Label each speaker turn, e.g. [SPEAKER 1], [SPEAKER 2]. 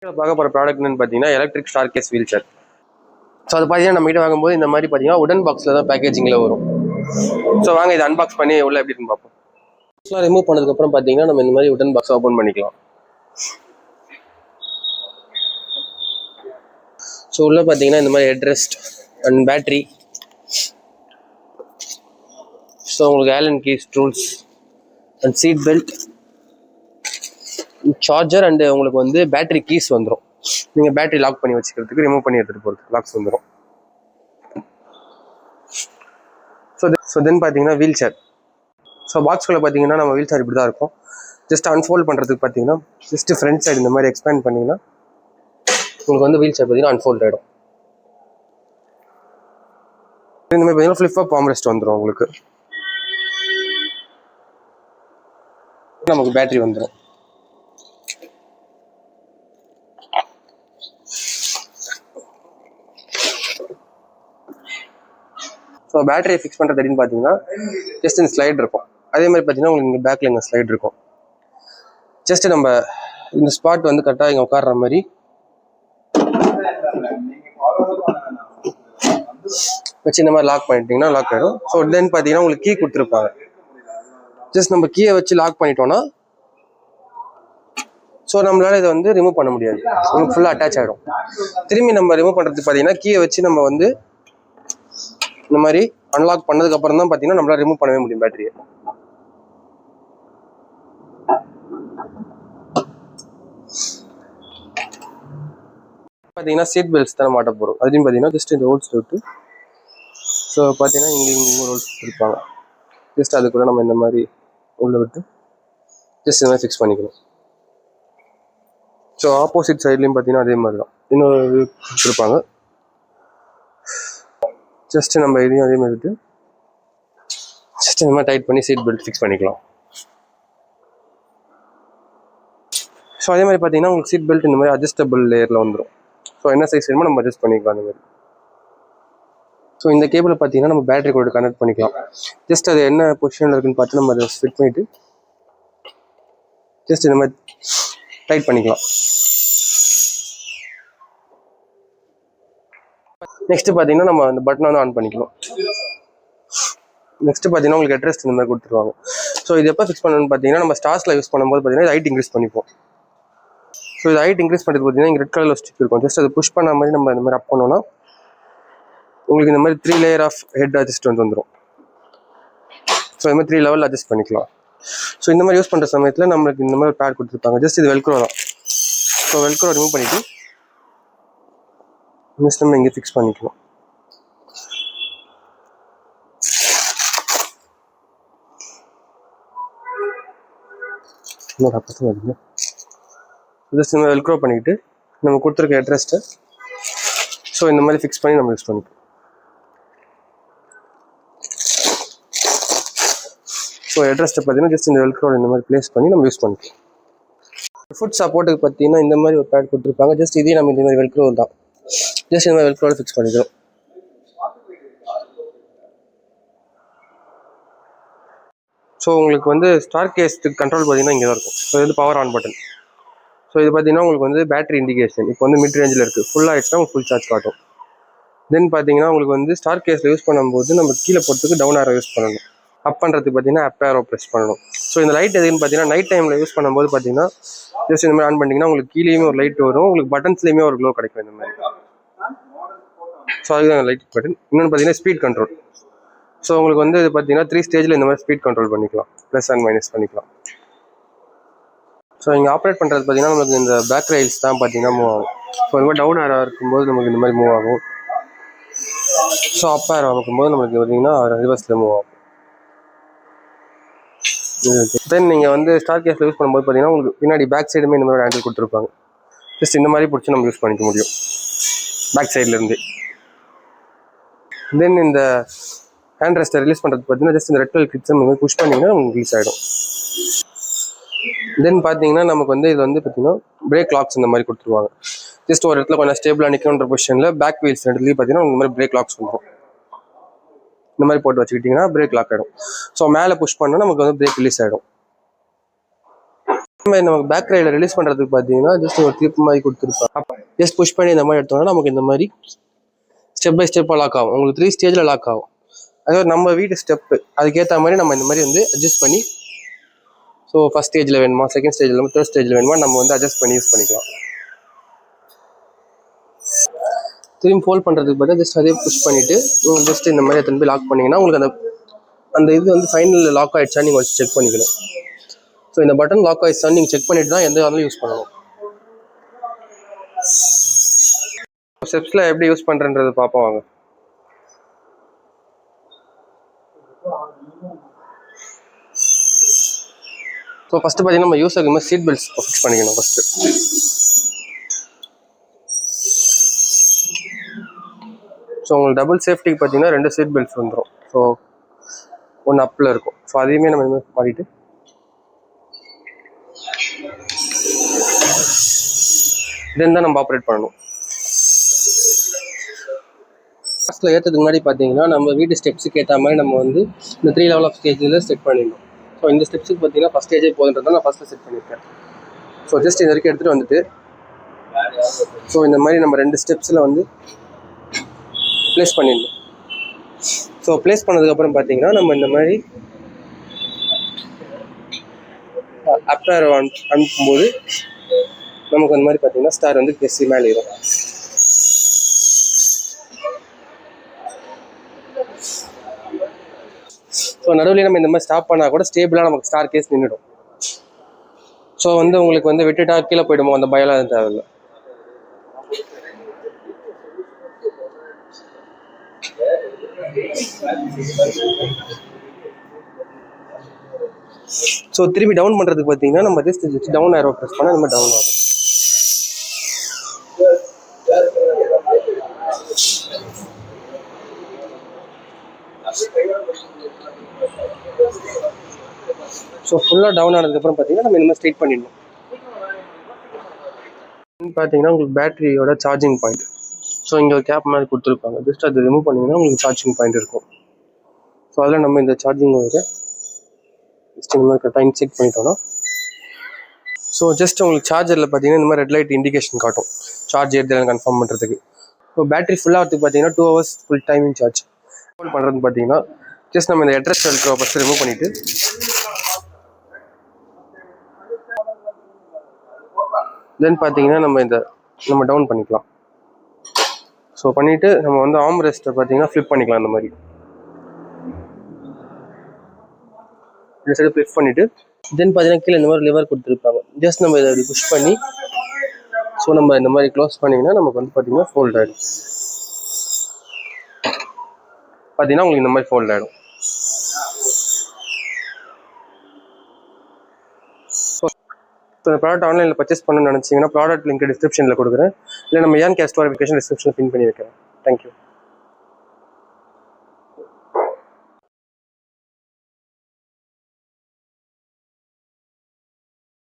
[SPEAKER 1] பார்க்க போகிற ப்ராடக்ட் என்னன்னு பார்த்தீங்கன்னா electric staircase wheelchair. So அது பார்த்தீங்கன்னா நம்ம கிட்ட வாங்கும்போது இந்த மாதிரி பார்த்தீங்கன்னா உடன் பாக்ஸில் தான் பேக்கேஜிங்கில் வரும். ஸோ வாங்க இதை அன்பாக்ஸ் பண்ணி உள்ள எப்படி இருக்குன்னு பார்ப்போம். பாக்ஸ்லாம் ரிமூவ் பண்ணதுக்கப்புறம் பார்த்தீங்கன்னா நம்ம இந்த மாதிரி உடன் பாக்ஸ் ஓப்பன் பண்ணிக்கலாம். ஸோ உள்ள பார்த்தீங்கன்னா இந்த மாதிரி ஹெட்ரெஸ்ட் அண்ட் பேட்ரி, ஸோ உங்களுக்கு Allen keys, tools and seat belt, charger and உங்களுக்கு வந்து பேட்டரி கீஸ் வந்துடும். நீங்கள் பேட்டரி லாக் பண்ணி வச்சுக்கிறதுக்கு, ரிமூவ் பண்ணி எடுத்துகிட்டு போகிறதுக்கு லாக்ஸ் வந்துடும். ஸோ தென் பார்த்தீங்கன்னா வீல் சேர். ஸோ பாக்ஸ்குள்ளே பார்த்தீங்கன்னா நம்ம வீல் சேர் இப்படி தான் இருக்கும். ஜஸ்ட் அன்ஃபோல்ட் பண்ணுறதுக்கு பார்த்தீங்கன்னா ஜஸ்ட் ஃப்ரண்ட் சைடு இந்த மாதிரி எக்ஸ்பேண்ட் பண்ணிங்கன்னா உங்களுக்கு வந்து வீல் சேர் பார்த்தீங்கன்னா அன்ஃபோல்ட் ஆகிடும். இந்த மாதிரி பார்த்தீங்கன்னா ஃப்ளிப் அப் ஆர்ம்ரெஸ்ட் வந்துடும். உங்களுக்கு நமக்கு பேட்டரி வந்துடும். ஸோ பேட்டரியை ஃபிக்ஸ் பண்ணுறது அப்படின்னு பார்த்தீங்கன்னா ஜஸ்ட் இந்த ஸ்லைட் இருக்கும். அதே மாதிரி பார்த்தீங்கன்னா உங்களுக்கு இங்கே பேக்கில் இங்கே ஸ்லைட் இருக்கும். ஜஸ்ட் நம்ம இந்த ஸ்பாட் வந்து கரெக்டாக இங்கே உட்கார்ற மாதிரி வச்சு இந்த மாதிரி லாக் பண்ணிட்டீங்கன்னா லாக் ஆகிடும். ஸோ தென் பார்த்தீங்கன்னா உங்களுக்கு கீ கொடுத்துருப்பாங்க. ஜஸ்ட் நம்ம கீயை வச்சு லாக் பண்ணிட்டோன்னா ஸோ நம்மளால இதை வந்து ரிமூவ் பண்ண முடியாது, நமக்கு ஃபுல்லாக அட்டாச் ஆகிடும். திரும்பி நம்ம ரிமூவ் பண்ணுறதுக்கு பார்த்தீங்கன்னா கீயை வச்சு நம்ம வந்து இந்த மாதிரி அன்லாக் பண்ணதுக்கு அப்புறம் தான் பார்த்தீங்கன்னா நம்மளால ரிமூவ் பண்ணவே முடியும் பேட்டரியை. பார்த்தீங்கன்னா சீட் பெல்ட்ஸ் தான் மாட்ட போகிறோம். அதையும் பார்த்தீங்கன்னா ஜஸ்ட் இந்த ஹோல்ஸ் விட்டு, ஸோ பார்த்தீங்கன்னா இங்கே ஹோல்ஸ் கொடுப்பாங்க. ஜஸ்ட் அது கூட நம்ம இந்த மாதிரி உள்ள விட்டு ஜஸ்ட் இந்த மாதிரி ஃபிக்ஸ் பண்ணிக்கணும். ஸோ ஆப்போசிட் சைட்லேயும் பார்த்தீங்கன்னா அதே மாதிரி தான் இன்னொரு இது கொடுத்துருப்பாங்க. ஜஸ்ட் நம்ம இதையும் அதே மாதிரி விட்டு ஜஸ்ட் இந்த மாதிரி டைட் பண்ணி சீட் பெல்ட் ஃபிக்ஸ் பண்ணிக்கலாம். ஸோ அதே மாதிரி பார்த்தீங்கன்னா உங்களுக்கு சீட் பெல்ட் இந்த மாதிரி அட்ஜஸ்டபிள் லேயரில் வந்துடும். ஸோ என்ன சைஸ் வேணுமோ நம்ம அட்ஜஸ்ட் பண்ணிக்கலாம் அந்த மாதிரி. ஸோ இந்த கேபிளை பார்த்தீங்கன்னா நம்ம பேட்டரி கூட கனெக்ட் பண்ணிக்கலாம். ஜஸ்ட் அது என்ன பொசிஷனில் இருக்குன்னு பார்த்து நம்ம அதை ஃபிட் பண்ணிவிட்டு ஜஸ்ட் இந்த மாதிரி டைட் பண்ணிக்கலாம். நெக்ஸ்ட் பார்த்தீங்கன்னா நம்ம அந்த பட்டனை வந்து ஆன் பண்ணிக்கலாம். நெக்ஸ்ட் பார்த்தீங்கன்னா உங்களுக்கு ஹெட்ரெஸ்ட் இந்த மாதிரி கொடுத்துருவாங்க. ஸோ இது எப்போ ஃபிக்ஸ் பண்ணணும்னு பார்த்தீங்கன்னா நம்ம ஸ்டார்ஸில் யூஸ் பண்ணும்போது பார்த்தீங்கன்னா ஹைட் இன்க்ரீஸ் பண்ணிப்போம். ஸோ இது ஹைட் இன்க்ரீஸ் பண்ணுறது பார்த்தீங்கன்னா இங்கே ரெட் கலரில் ஸ்டிக் இருக்கும். ஜஸ்ட் அது புஷ் பண்ண மாதிரி நம்ம இந்த மாதிரி அப் பண்ணோம்னா உங்களுக்கு இந்த மாதிரி 3 லேயர் ஆஃப் ஹெட் அட்ஜஸ்ட்மெண்ட் வந்துடும். ஸோ இந்த மாதிரி 3 லெவலில் அட்ஜஸ்ட் பண்ணிக்கலாம். ஸோ இந்த மாதிரி யூஸ் பண்ணுற சமயத்தில் நம்மளுக்கு இந்த மாதிரி பேட் கொடுத்துருப்பாங்க. ஜஸ்ட் இது வெல்க்ரோ தான். ஸோ வெல்க்ரோ ரிமூவ் பண்ணிவிட்டு ஜஸ்ட் நம்ம இங்கே ஃபிக்ஸ் பண்ணிக்கலாம். ஜஸ்ட் இந்த மாதிரி வெல்க்ரோ பண்ணிக்கிட்டு நம்ம கொடுத்துருக்க ஹெட்ரெஸ்ட்டை ஸோ இந்த மாதிரி ஃபிக்ஸ் பண்ணி நம்ம யூஸ் பண்ணிக்கலாம். ஸோ ஹெட்ரெஸ்ட்டை பார்த்தீங்கன்னா ஜஸ்ட் இந்த வெல்க்ரோட இந்த மாதிரி ப்ளேஸ் பண்ணி நம்ம யூஸ் பண்ணிக்கலாம். ஃபுட் சப்போர்ட்டுக்கு பார்த்தீங்கன்னா இந்த மாதிரி ஒரு பேட் கொடுத்துருப்பாங்க. ஜஸ்ட் இதே நம்ம இந்த மாதிரி வெல்க்ரோ தான் ஜஸ்ட் இந்த மாதிரி வெல்க்ரோட ஃபிக்ஸ் பண்ணிக்கிறோம். ஸோ உங்களுக்கு வந்து ஸ்டார் கேஸ்க்கு கண்ட்ரோல் பார்த்தீங்கன்னா இங்கே தான் இருக்கும். ஸோ இது பவர் ஆன் பட்டன். ஸோ இது பார்த்தீங்கன்னா உங்களுக்கு வந்து பேட்டரி இண்டிகேஷன் இப்போ வந்து மிட் ரேஞ்சில் இருக்குது. ஃபுல் ஆகிடுச்சுன்னா உங்களுக்கு ஃபுல் சார்ஜ் காட்டும். தென் பார்த்தீங்கன்னா உங்களுக்கு வந்து ஸ்டார் கேஸில் யூஸ் பண்ணும்போது நம்ம கீழே போகிறதுக்கு டவுன் ஆரோ யூஸ் பண்ணணும். அப் பண்ணுறதுக்கு பார்த்தீங்கன்னா அப் ஆரோ ப்ரெஸ் பண்ணணும். ஸோ இந்த லைட் எதுன்னு பார்த்தீங்கன்னா நைட் டைமில் யூஸ் பண்ணும்போது பார்த்தீங்கன்னா ஜஸ்ட் இந்த மாதிரி ஆன் பண்ணிங்கன்னா உங்களுக்கு கீழேயுமே ஒரு லைட் வரும், உங்களுக்கு பட்டன்ஸ்லேயுமே ஒரு க்ளோ கிடைக்கும் இந்த மாதிரி. ஸோ அதுதான் லைட் பட்டன். இன்னொன்று பார்த்தீங்கன்னா ஸ்பீட் கண்ட்ரோல். ஸோ உங்களுக்கு வந்து இது பார்த்தீங்கன்னா 3 ஸ்டேஜில் இந்த மாதிரி ஸ்பீட் கண்ட்ரோல் பண்ணிக்கலாம், ப்ளஸ் அண்ட் மைனஸ் பண்ணிக்கலாம். ஸோ இங்கே ஆப்ரேட் பண்ணுறது பார்த்தீங்கன்னா நமக்கு இந்த பேக் ரைல்ஸ் தான் பார்த்தீங்கன்னா மூவ் ஆகும். ஸோ இந்த மாதிரி டவுன் ஆரோ இருக்கும்போது நமக்கு இந்த மாதிரி மூவ் ஆகும். ஸோ அப் ஆரோ இருக்கும்போது நமக்கு பார்த்தீங்கன்னா ரிவர்ஸில் மூவ் ஆகும். தென் நீங்கள் வந்து ஸ்டார் கேஸில் யூஸ் பண்ணும்போது பார்த்தீங்கன்னா உங்களுக்கு பின்னாடி பேக் சைடுமே இந்த மாதிரி ஹேண்டில் கொடுத்துருப்பாங்க. ஜஸ்ட் இந்த மாதிரி பிடிச்சி நம்ம யூஸ் பண்ணிக்க முடியும் பேக் சைட்லேருந்து. தென் இந்த ஹேண்ட் ரெஸ்ட்டை ரிலீஸ் பண்ணுறது பார்த்தீங்கன்னா ஜஸ்ட் இந்த ரெட் கலர் கிளிப்ஸை நீங்கள் புஷ் பண்ணிங்கன்னா உங்களுக்கு ரிலீஸ் ஆகிடும். தென் பார்த்தீங்கன்னா நமக்கு வந்து இது வந்து பார்த்தீங்கன்னா பிரேக் லாக்ஸ் இந்த மாதிரி கொடுத்துருவாங்க. ஜஸ்ட் ஒரு இடத்துல கொஞ்சம் ஸ்டேபிளாக நிற்கணுன்ற பொசிஷனில் பேக் வீல்ஸ் ரெண்டுலேயும் பார்த்தீங்கன்னா இந்த மாதிரி பிரேக் லாக்ஸ் வந்துடும். இந்த மாதிரி போட்டு வச்சுக்கிட்டிங்கன்னா பிரேக் லாக் ஆகிடும். ஸோ மேலே புஷ் பண்ணால் நமக்கு வந்து பிரேக் ரிலீஸ் ஆகிடும். நமக்கு பேக் ரைடில் ரிலீஸ் பண்ணுறதுக்கு பார்த்தீங்கன்னா ஜஸ்ட் ஒரு கிளிப் மாதிரி கொடுத்துருப்பாங்க. ஜஸ்ட் புஷ் பண்ணி இந்த மாதிரி எடுத்தோம்னா நமக்கு இந்த மாதிரி ஸ்டெப் பை ஸ்டெப்பாக லாக் ஆகும். உங்களுக்கு 3 ஸ்டேஜில் லாக் ஆகும். அதாவது நம்ம வீட்டு ஸ்டெப்பு அதுக்கேற்ற மாதிரி நம்ம இந்த மாதிரி வந்து அட்ஜஸ்ட் பண்ணி, ஸோ ஃபஸ்ட் ஸ்டேஜில் வேணுமா, செகண்ட் ஸ்டேஜில் வேணுமா, தேர்ட் ஸ்டேஜில் வேணுமா நம்ம வந்து அட்ஜஸ்ட் பண்ணி யூஸ் பண்ணிக்கலாம். திரும்பி ஃபோல்ட் பண்ணுறதுக்கு பார்த்தா ஜஸ்ட் அதே புஷ் பண்ணிவிட்டு ஜஸ்ட் இந்த மாதிரி திரும்பி லாக் பண்ணிங்கன்னா உங்களுக்கு அந்த இது வந்து ஃபைனல் லாக் ஆகிடுச்சா நீங்கள் வச்சு செக் பண்ணிக்கணும். ஸோ இந்த பட்டன் லாக் ஆகிடுச்சான்னு நீங்கள் செக் பண்ணிட்டு தான் எந்த காரணம் யூஸ் பண்ணணும். ஸ்டெப்ஸில் எப்படி யூஸ் பண்ணுறன்றது பார்ப்போம் வாங்க. ஸோ ஃபஸ்ட்டு பார்த்தீங்கன்னா நம்ம யூஸ் ஆகும்போது சீட் பெல்ட்ஸ் ஃபிக்ஸ் பண்ணிக்கணும் ஃபஸ்ட்டு. ஸோ உங்களுக்கு டபுள் சேஃப்டிக்கு பார்த்தீங்கன்னா 2 சீட் பெல்ட்ஸ் வந்துடும். ஸோ ஒன்று அப்பில் இருக்கும். ஸோ அதையுமே நம்ம இந்த மாதிரி மாட்டிட்டு தென் தான் நம்ம ஆப்ரேட் பண்ணணும். ஃபஸ்ட்டில் ஏற்றதுக்கு முன்னாடி பார்த்தீங்கன்னா நம்ம வீட்டு ஸ்டெப்ஸுக்கு ஏற்ற மாதிரி நம்ம வந்து இந்த 3 லெவல் ஆஃப் ஸ்டேஜில் செட் பண்ணிடணும். ஸோ இந்த ஸ்டெப்ஸுக்கு பார்த்தீங்கன்னா ஃபஸ்ட் ஸ்டேஜே போதுன்றதை நான் ஃபஸ்ட்டில் செட் பண்ணியிருக்கேன். ஸோ ஜஸ்ட் இது வரைக்கும் எடுத்துகிட்டு வந்துட்டு ஸோ இந்த மாதிரி நம்ம 2 ஸ்டெப்ஸில் வந்து ப்ளேஸ் பண்ணிடணும். ஸோ ப்ளேஸ் பண்ணதுக்கப்புறம் பார்த்தீங்கன்னா நம்ம இந்த மாதிரி அப்பர் அனுப்பும்போது நமக்கு அந்த மாதிரி பார்த்தீங்கன்னா ஸ்டார் வந்து கெஸ்ஸி மேலே ஏறும். ஸோ நடுவில் நம்ம இந்த மாதிரி ஸ்டாப் பண்ணால் கூட ஸ்டேபிளாக நமக்கு ஸ்டார் கேஸ் நின்றுடும். ஸோ வந்து உங்களுக்கு வந்து விட்டுட்டா கீழே போயிடுமோ அந்த பயம்லாம் எதுவும் தேவையில்லை. ஸோ திரும்பி டவுன் பண்ணுறதுக்கு பார்த்தீங்கன்னா நம்ம ஜஸ்ட் டவுன் ஆரோ ப்ரெஸ் பண்ணால் நம்ம டவுன் ஆகும். ஸோ ஃபுல்லாக டவுன் ஆனதுக்கப்புறம் பார்த்தீங்கன்னா நம்ம இந்த மாதிரி ஸ்ட்ரைட் பண்ணிடணும். பார்த்தீங்கன்னா உங்களுக்கு பேட்டரியோட சார்ஜிங் பாயிண்ட். ஸோ இங்கே ஒரு கேப் மாதிரி கொடுத்துருப்பாங்க. ஜஸ்ட் அது ரிமூவ் பண்ணிங்கன்னா உங்களுக்கு சார்ஜிங் பாயிண்ட் இருக்கும். ஸோ அதில் நம்ம இந்த சார்ஜிங் ஒயரை ஜஸ்ட் இந்த மாதிரி கரெக்டாக செக் பண்ணிட்டோம்னா ஸோ ஜஸ்ட் உங்களுக்கு சார்ஜரில் பார்த்தீங்கன்னா இந்த மாதிரி ரெட் லைட் இண்டிகேஷன் காட்டும் சார்ஜ் ஏறுதல் கன்ஃபார்ம் பண்ணுறதுக்கு. ஸோ பேட்டரி ஃபுல்லாக வரதுக்கு பார்த்தீங்கன்னா 2 hours full timing charge. Full பண்ணுறதுன்னு பார்த்தீங்கன்னா ஜஸ்ட் நம்ம இந்த அட்ரஸ் இருக்கிற ஃபஸ்ட்டு ரிமூவ் பண்ணிவிட்டு தென் பார்த்தீங்கன்னா நம்ம டவுன் பண்ணிக்கலாம். ஸோ பண்ணிவிட்டு நம்ம வந்து ஆர்ம் ரெஸ்ட்டை பார்த்தீங்கன்னா ஃப்ளிப் பண்ணிக்கலாம். இந்த மாதிரி இந்த சைடு ஃப்ளிப் பண்ணிவிட்டு தென் பார்த்தீங்கன்னா கீழே இந்த மாதிரி லிவர் கொடுத்துருப்பாங்க. ஜஸ்ட் நம்ம இதை புஷ் பண்ணி ஸோ நம்ம இந்த மாதிரி க்ளோஸ் பண்ணிங்கன்னா நமக்கு வந்து பார்த்தீங்கன்னா ஃபோல்ட் ஆகிடும். பார்த்தீங்கன்னா உங்களுக்கு இந்த மாதிரி ஃபோல்ட் ஆகிடும். ஸோ இந்த ப்ராடக்ட் ஆன்லைனில் பர்ச்சேஸ் பண்ணணும்னு நினச்சிங்கன்னா ப்ராடக்ட் லிங்க் டிஸ்கிரிப்ஷனில் கொடுக்குறேன். இல்லை நம்ம ஏன் கேஸ்ட் அப்ளிகேஷன் டிஸ்கிரிப்ஷனில் பின் பண்ணி வைக்கிறேன். தேங்க்யூ.